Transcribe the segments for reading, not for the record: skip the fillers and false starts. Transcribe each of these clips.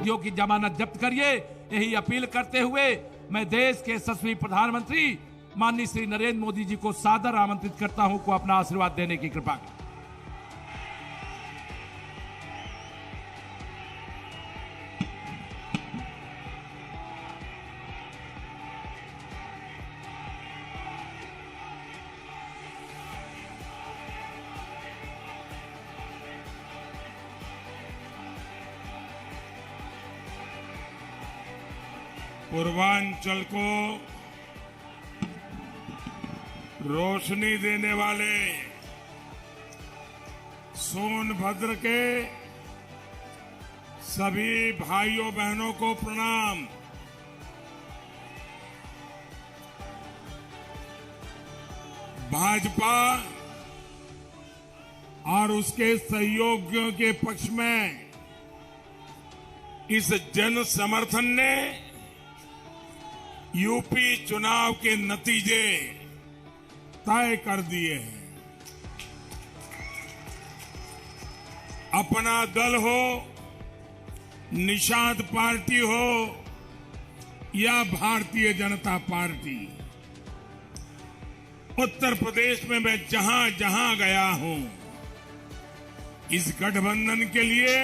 अपराधियों की जमानत जब्त करिए। यही अपील करते हुए मैं देश के यशस्वी प्रधानमंत्री माननीय श्री नरेंद्र मोदी जी को सादर आमंत्रित करता हूं को अपना आशीर्वाद देने की कृपा करें। पूर्वांचल को रोशनी देने वाले सोनभद्र के सभी भाइयों बहनों को प्रणाम। भाजपा और उसके सहयोगियों के पक्ष में इस जन समर्थन ने यूपी चुनाव के नतीजे तय कर दिए हैं। अपना दल हो, निषाद पार्टी हो या भारतीय जनता पार्टी, उत्तर प्रदेश में मैं जहां जहां गया हूं, इस गठबंधन के लिए,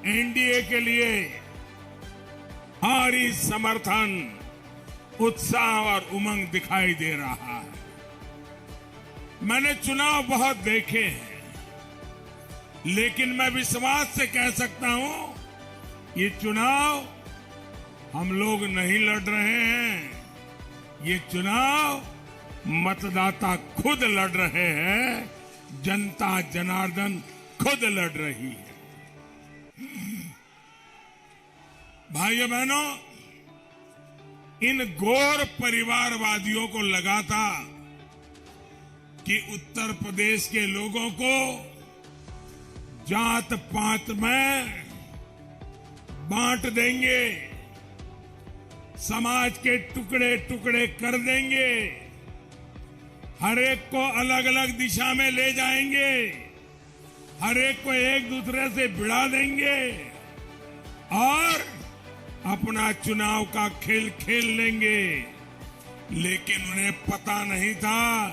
एनडीए के लिए भारी समर्थन, उत्साह और उमंग दिखाई दे रहा है। मैंने चुनाव बहुत देखे हैं, लेकिन मैं विश्वास से कह सकता हूं, ये चुनाव हम लोग नहीं लड़ रहे हैं, ये चुनाव मतदाता खुद लड़ रहे हैं, जनता जनार्दन खुद लड़ रही है। भाइयों बहनों, इन घोर परिवारवादियों को लगा था कि उत्तर प्रदेश के लोगों को जात पात में बांट देंगे, समाज के टुकड़े टुकड़े कर देंगे, हर एक को अलग अलग दिशा में ले जाएंगे, हर एक को एक दूसरे से भिड़ा देंगे और अपना चुनाव का खेल खेल लेंगे। लेकिन उन्हें पता नहीं था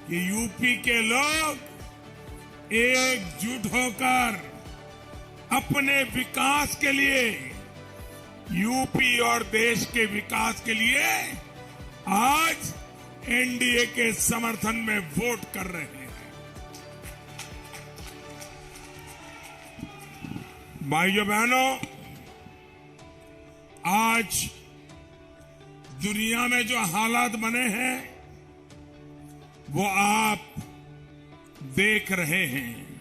कि यूपी के लोग एकजुट होकर अपने विकास के लिए, यूपी और देश के विकास के लिए आज एनडीए के समर्थन में वोट कर रहे हैं। भाइयों बहनों, आज दुनिया में जो हालात बने हैं वो आप देख रहे हैं।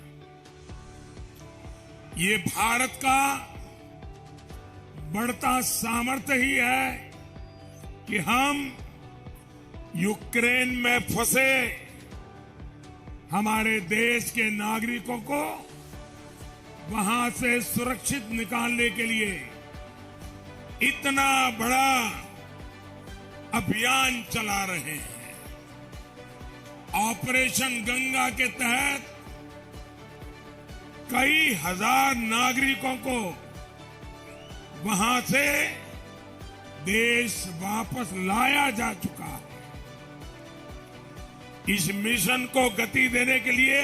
ये भारत का बढ़ता सामर्थ्य ही है कि हम यूक्रेन में फंसे हमारे देश के नागरिकों को वहां से सुरक्षित निकालने के लिए इतना बड़ा अभियान चला रहे हैं। ऑपरेशन गंगा के तहत कई हजार नागरिकों को वहां से देश वापस लाया जा चुका है। इस मिशन को गति देने के लिए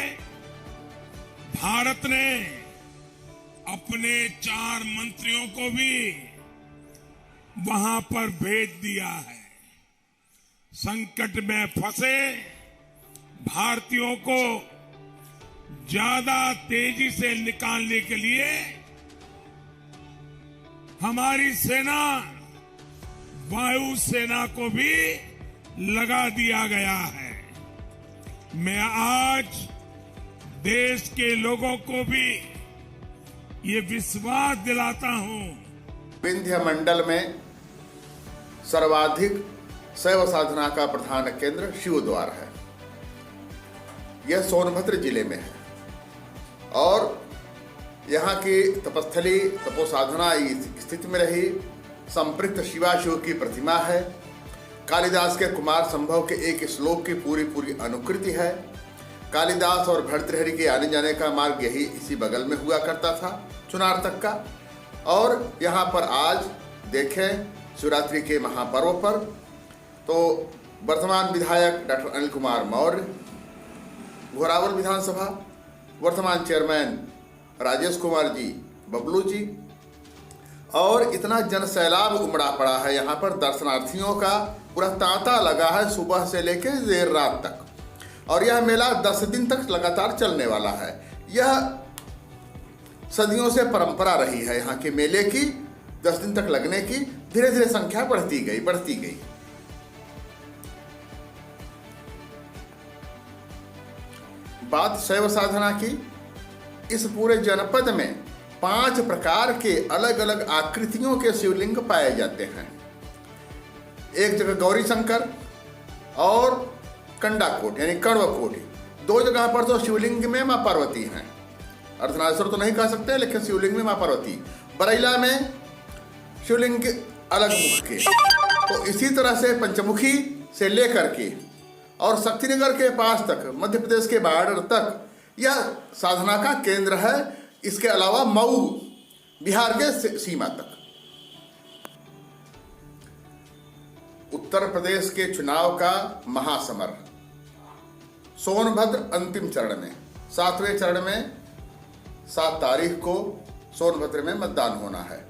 भारत ने अपने 4 मंत्रियों को भी वहां पर भेज दिया है। संकट में फंसे भारतीयों को ज्यादा तेजी से निकालने के लिए हमारी सेना, वायु सेना को भी लगा दिया गया है। मैं आज देश के लोगों को भी ये विश्वास दिलाता हूं। विंध्य मंडल में सर्वाधिक शैव साधना का प्रधान केंद्र शिवद्वार है। यह सोनभद्र जिले में है और यहाँ की तपस्थली तपोसाधना स्थिति में रही संपृक्त शिवाशिव की प्रतिमा है। कालिदास के कुमार संभव के एक श्लोक की पूरी अनुकृति है। कालिदास और भर्तृहरि के आने जाने का मार्ग यही इसी बगल में हुआ करता था। चुनार तक का। और यहाँ पर आज देखें शिवरात्रि के महापर्व पर तो वर्तमान विधायक डॉक्टर अनिल कुमार मौर्य, घोरावल विधानसभा, वर्तमान चेयरमैन राजेश कुमार जी बबलू जी, और इतना जनसैलाब उमड़ा पड़ा है यहाँ पर। दर्शनार्थियों का पूरा तांता लगा है सुबह से लेकर देर रात तक। और यह मेला 10 दिन तक लगातार चलने वाला है। यह सदियों से परंपरा रही है यहाँ के मेले की, 10 दिन तक लगने की। धीरे धीरे संख्या बढ़ती गई। बात शैव साधना की, इस पूरे जनपद में 5 प्रकार के अलग अलग आकृतियों के शिवलिंग पाए जाते हैं। एक जगह गौरी शंकर और कंडाकोट यानी कण्वकोटी, 2 जगह पर तो शिवलिंग में मां पार्वती हैं। अर्धनारीश्वर तो नहीं कह सकते, लेकिन शिवलिंग में मां पार्वती। बरैला में शिवलिंग के अलग मुख के। तो इसी तरह से पंचमुखी से लेकर के और शक्तिनगर के पास तक, मध्य प्रदेश के बॉर्डर तक यह साधना का केंद्र है। इसके अलावा मऊ बिहार के सीमा तक। उत्तर प्रदेश के चुनाव का महासमर सोनभद्र अंतिम चरण में, 7वें चरण में 7 तारीख को सोनभद्र में मतदान होना है।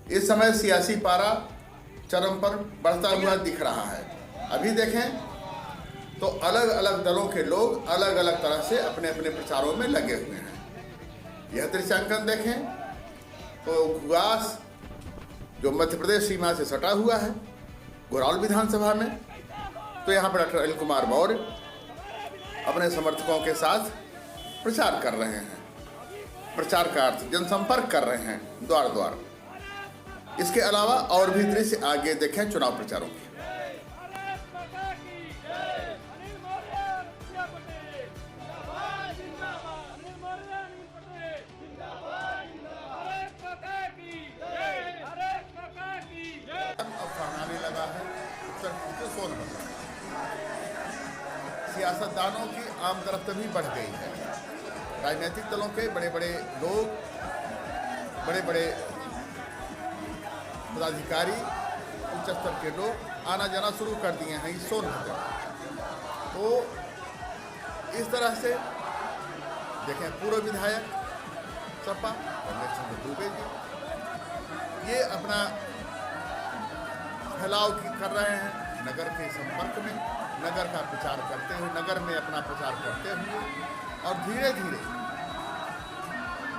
इस समय सियासी पारा चरम पर बढ़ता हुआ दिख रहा है। अभी देखें तो अलग अलग दलों के लोग अलग अलग तरह से अपने अपने प्रचारों में लगे हुए हैं। यह दृश्यांकन देखें तो गुआस जो मध्य प्रदेश सीमा से सटा हुआ है, घोरावल विधानसभा में, तो यहाँ पर डॉक्टर अनिल कुमार मौर्य अपने समर्थकों के साथ प्रचार कर रहे हैं। प्रचार का अर्थ जनसंपर्क कर रहे हैं द्वार द्वार। इसके अलावा और भी दृश्य आगे देखें चुनाव प्रचारों के। सियासतदानों की आम तरफ भी बढ़ गई है। राजनीतिक दलों के बड़े बड़े लोग, बड़े बड़े पदाधिकारी, उच्च स्तर के लोग आना जाना शुरू कर दिए हैं इस सोनभद्र। तो इस तरह से देखें पूर्व विधायक सपा रमेश चंद्र दुबे जी, ये अपना फैलाव कर रहे हैं नगर के संपर्क में, नगर का प्रचार करते हुए, नगर में अपना प्रचार करते हुए। और धीरे धीरे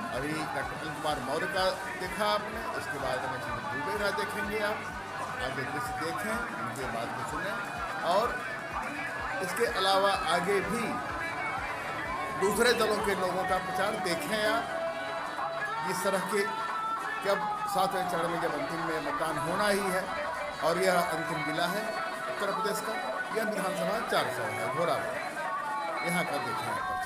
अभी डॉक्टर अनिल कुमार मौर्य का देखा आपने, इसके बाद रमेश चंद्र दुबे का देखेंगे आप। आगे दृश्य देखें, उनके बात को सुनें। और इसके अलावा आगे भी दूसरे दलों के लोगों का प्रचार देखें आप। इस तरह के जब 7वें चरण में जब अंतिम में मतदान होना ही है और यह अंतिम जिला है उत्तर प्रदेश का, यह विधानसभा 400 है घोरावल, यहाँ का देखें है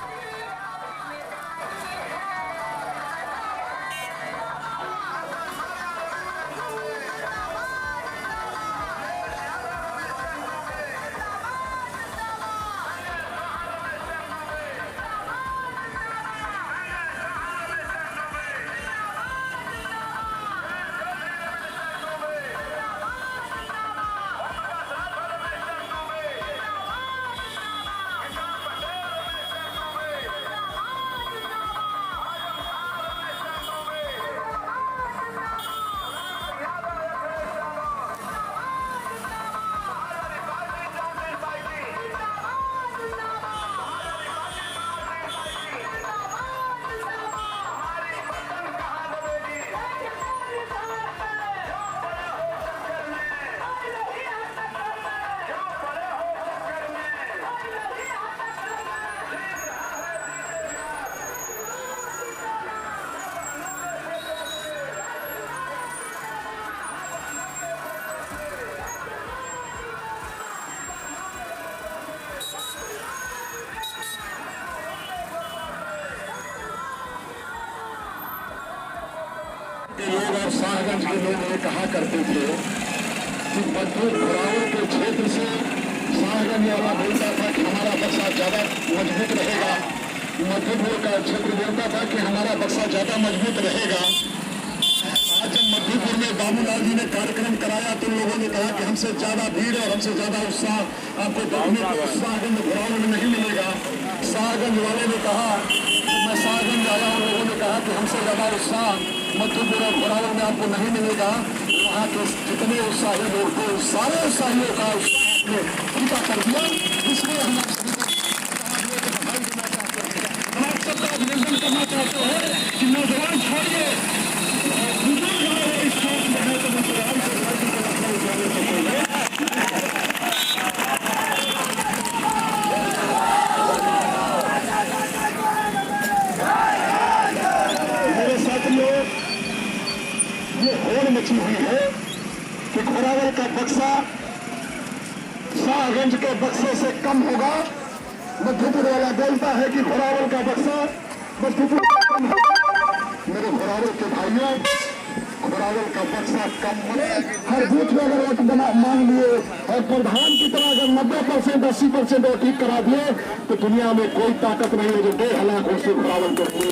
के लोग और शाहगंज के लोग ये कहा करते थे कि मजबूत घोरावल के क्षेत्र से शाहगंज वाला बोलता था कि हमारा बक्सा ज्यादा मजबूत रहेगा, मध्यपुर का क्षेत्र बोलता था कि हमारा बक्सा ज्यादा मजबूत रहेगा। आज जब मध्यपुर में बाबूलाल जी ने कार्यक्रम कराया तो लोगों ने कहा कि हमसे ज्यादा भीड़ और हमसे ज्यादा उत्साह आपको देखने को शाहगंज घोरावल में नहीं मिलेगा। शाहगंज वाले ने कहा, मैं शाहगंज आया हूँ, लोगों ने कहा कि हमसे ज्यादा उत्साह मध्यपुर और घोरावल में आपको नहीं मिलेगा। वहाँ के जितने उत्साही लोग थे सारे उत्साहियों का उत्साह पूरा कर दिया। इसलिए हम सबका अभिनंदन करना चाहते हैं कि नौजवान छोड़िए, इस देश में है तो नौजवान से राज्य को लखनऊ जाने से पहले मेरे साथियों ये होड़ मची हुई है कि घोरावल का बक्सा शाहगंज के बक्से से कम होगा। मध्यपुर वाला बोलता है कि घोरावल का बक्सा मध्यपुर से कम होगा। मेरे घोरावल के भाइयों, घोरावल का बक्सा कम होने हर बूथ में अगर वोट बना मांग लिए और प्रधान की तरह अगर 90% 80% वोट ठीक करा दिए तो दुनिया में कोई ताकत नहीं है जो 1.5 लाख वोट से घोरावल को पूरे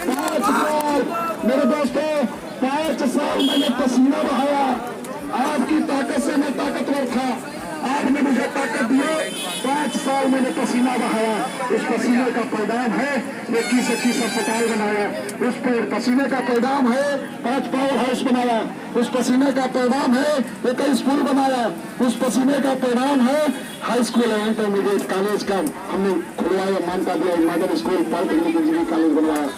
5 साल मेरे दोस्तों, 5 साल मैंने पसीना बहाया। आपकी ताकत से मैं ताकतवर था, आपने मुझे ताकत दी। 5 साल मैंने पसीना बहाया। उस पसीने का परिणाम है 21 अस्पताल बनाया। उस पर पसीने का परिणाम है 5 पावर हाउस बनाया। उस पसीने का परिणाम है 21 स्कूल बनाया। उस पसीने का परिणाम है हाई स्कूल और इंटरमीडिएट कॉलेज का हमने खुलवाया, मान्यता दिया, model school polytechnic engineering college बनवाया।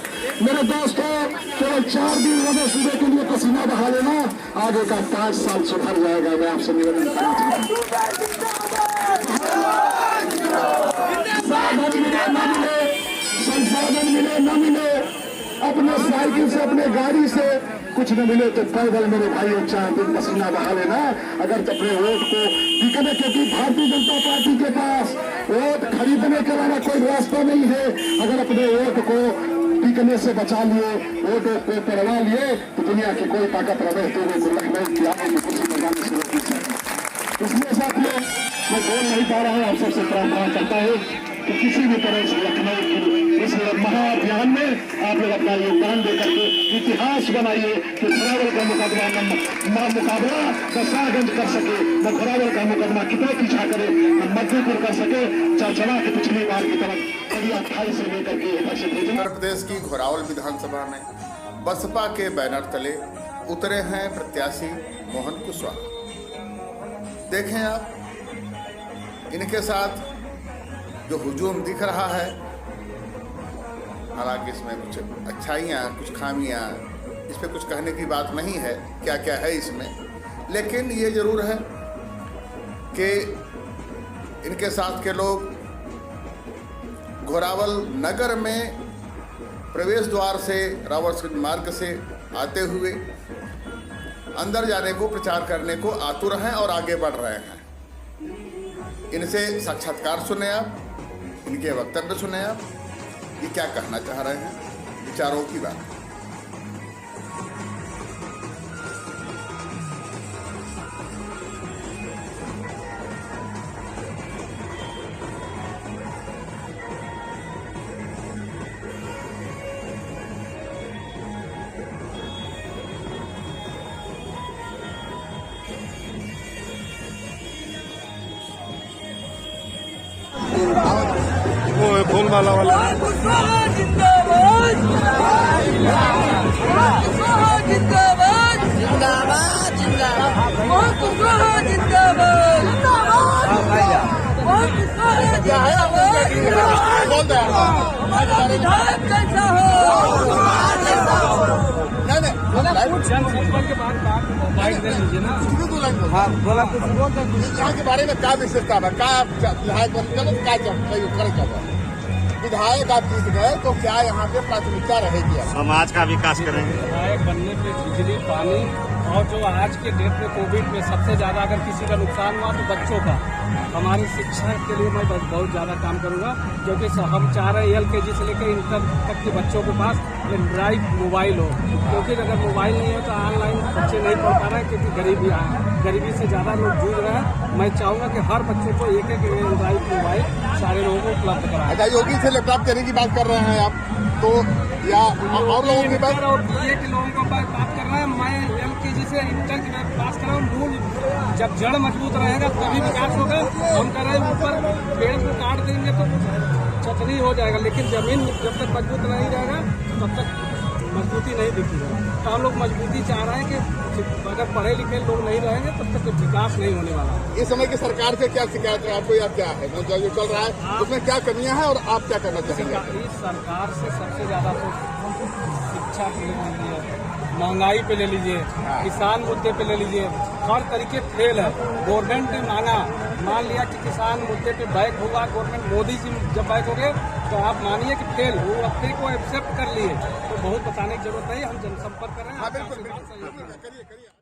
मेरे दोस्तों, केवल 4 दिन लगे सुबह के लिए पसीना बहा लेना, आगे का 5 साल सुधर जाएगा। मैं आपसे निवेदन करना चाहता हूँ, साधन मिले न मिले, संसाधन मिले न मिले, अपने साइकिल से अपने गाड़ी से कुछ न मिले तो पैदल मेरे भाइयों 4 दिन पसीना बहा लेना। अगर अपने वोट को बिकने, क्योंकि भारतीय जनता पार्टी के पास वोट खरीदने के वाला कोई रास्ता नहीं है। अगर अपने वोट को बिकने से बचा लिए, वोट को करवा लिए तो दुनिया की कोई ताकत रमेश दुबे को लखनऊ की आगे की कुर्सी पर जाने से रोक सकती। इसलिए साथियों, मैं बोल नहीं पा रहा हूँ, आप सबसे प्रार्थना करता हूँ कि किसी भी तरह से लखनऊ की इस महाअभियान में आप लोग अपना योगदान देकर के इतिहास बनाइए कि घोरावल का मुकाबला न शाहगंज कर सके, न घोरावल का मुकदमा कितना पीछा करे, न मध्यपुर कर सके। चढ़ा के पिछली बार की तरफ कभी 28 से लेकर के उत्तर प्रदेश की घोरावल विधानसभा में बसपा के बैनर तले उतरे हैं प्रत्याशी मोहन कुशवाहा। देखें आप, इनके साथ जो हुजूम दिख रहा है, हालांकि इसमें कुछ अच्छाइयाँ कुछ खामियाँ, इस पर कुछ कहने की बात नहीं है क्या क्या है इसमें, लेकिन ये जरूर है कि इनके साथ के लोग घोरावल नगर में प्रवेश द्वार से रावणसिंह मार्ग से आते हुए अंदर जाने को, प्रचार करने को आतुर हैं और आगे बढ़ रहे हैं। इनसे साक्षात्कार सुने आप, इनके वक्तव्य सुने आप, ये क्या कहना चाह रहे हैं, विचारों की बात। वो फूल माला वाला जिंदाबाद जिंदाबाद जिंदाबाद जिंदाबाद जिंदाबाद जिंदाबाद हमारा विधायक कैसा हो, के बारे में क्या विशेषता है, क्या विधायक आप जीत गए तो क्या यहाँ पे प्राथमिकता रहेगी? समाज का विकास करेंगे। विधायक बनने पे बिजली, पानी, और जो आज के डेट में कोविड में सबसे ज़्यादा अगर किसी का नुकसान हुआ तो बच्चों का। हमारी शिक्षा के लिए मैं बहुत ज़्यादा काम करूँगा, क्योंकि हम चाह रहे हैं LKG से लेकर इंटर तक के बच्चों के पास एंड्रॉइड मोबाइल हो, क्योंकि अगर मोबाइल नहीं हो तो ऑनलाइन बच्चे नहीं पढ़ पा रहे हैं, क्योंकि गरीबी से ज़्यादा लोग जूझ रहे हैं। मैं चाहूँगा कि हर बच्चे को एक एंड्रॉइड मोबाइल सारे लोगों को उपलब्ध कराएं। अच्छा, योगी से लैपटॉप देने की बात कर रहे हैं आप, तो या और लोगों की बात और BA के लोगों को बात कर रहे हैं। मैं LKG से इंटर की पास कर रहा हूँ। मूल जब जड़ मजबूत रहेगा तभी विकास होगा। हम कह रहे हैं ऊपर पेड़ को काट देंगे तो चटनी हो जाएगा, लेकिन जमीन जब तक मजबूत नहीं रहेगा तब तक मजबूती नहीं दिखेगी। तो हम लोग मजबूती चाह रहे हैं कि अगर पढ़े लिखे लोग नहीं रहेंगे तब तक विकास नहीं होने वाला। इस समय की सरकार से क्या शिकायत है आपको या क्या है, जो चल रहा है उसमें क्या कमियां हैं और आप क्या करना चाहेंगे? इस सरकार से सबसे ज्यादा तो शिक्षा पे ले लीजिए, महंगाई पे ले लीजिए, किसान मुद्दे पे ले लीजिए, हर तरीके फेल है। गवर्नमेंट ने मान लिया कि किसान मुद्दे पे बैक होगा, गवर्नमेंट मोदी जी जब बैक हो गए तो आप मानिए कि फेल वो अपने को एक्सेप्ट कर लिए। तो बहुत बताने की जरूरत नहीं, हम जनसंपर्क कर रहे हैं।